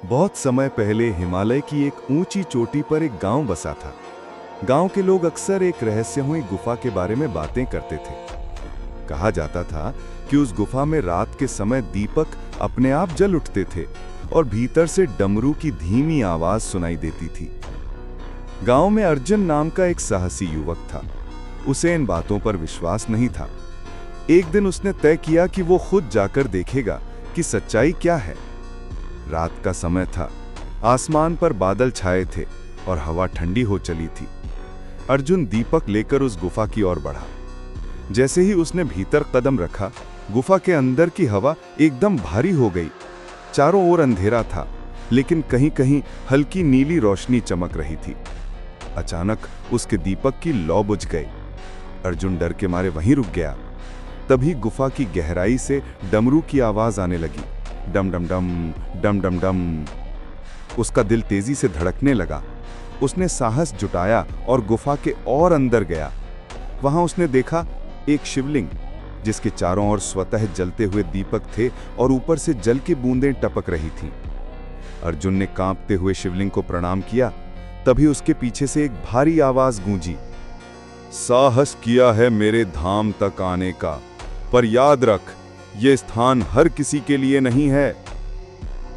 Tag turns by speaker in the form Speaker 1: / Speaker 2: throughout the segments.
Speaker 1: बहुत समय पहले हिमालय की एक ऊंची चोटी पर एक गांव बसा था। गांव के लोग अक्सर एक रहस्यमयी गुफा के बारे में बातें करते थे। कहा जाता था कि उस गुफा में रात के समय दीपक अपने आप जल उठते थे और भीतर से डमरू की धीमी आवाज सुनाई देती थी। गांव में अर्जुन नाम का एक साहसी युवक था। उसे इन बातों पर विश्वास नहीं था। एक दिन उसने तय किया कि वो खुद जाकर देखेगा कि सच्चाई क्या है। रात का समय था। आसमान पर बादल छाए थे और हवा ठंडी हो चली थी। अर्जुन दीपक लेकर उस गुफा की ओर बढ़ा। जैसे ही उसने भीतर कदम रखा, गुफा के अंदर की हवा एकदम भारी हो गई। चारों ओर अंधेरा था, लेकिन कहीं कहीं हल्की नीली रोशनी चमक रही थी। अचानक उसके दीपक की लौ बुझ गई। अर्जुन डर के मारे वहीं रुक गया। तभी गुफा की गहराई से डमरू की आवाज आने लगी। डम डम डम, डम डम डम। उसका दिल तेजी से धड़कने लगा। उसने साहस जुटाया और गुफा के और अंदर गया। वहां उसने देखा एक शिवलिंग, जिसके चारों ओर स्वतः जलते हुए दीपक थे और ऊपर से जल की बूंदें टपक रही थीं। अर्जुन ने कांपते हुए शिवलिंग को प्रणाम किया। तभी उसके पीछे से एक भारी आवाज गूंजी, साहस किया है मेरे धाम तक आने का, पर याद रख, ये स्थान हर किसी के लिए नहीं है।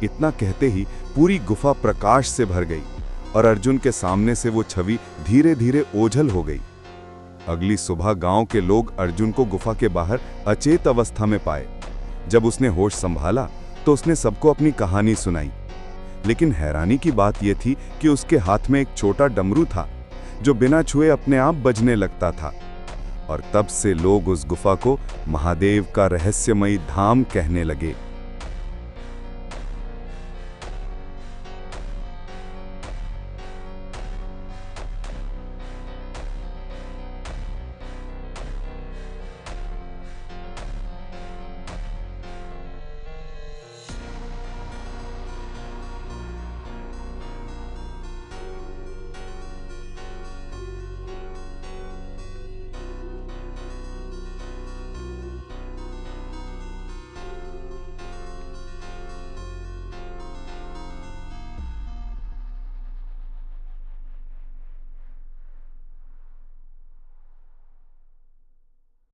Speaker 1: इतना कहते ही पूरी गुफा प्रकाश से भर गई और अर्जुन के सामने से वो छवि धीरे धीरे ओझल हो गई। अगली सुबह गांव के लोग अर्जुन को गुफा के बाहर अचेत अवस्था में पाए। जब उसने होश संभाला तो उसने सबको अपनी कहानी सुनाई। लेकिन हैरानी की बात यह थी कि उसके हाथ में एक छोटा डमरू था, जो बिना छुए अपने आप बजने लगता था। और तब से लोग उस गुफा को महादेव का रहस्यमयी धाम कहने लगे।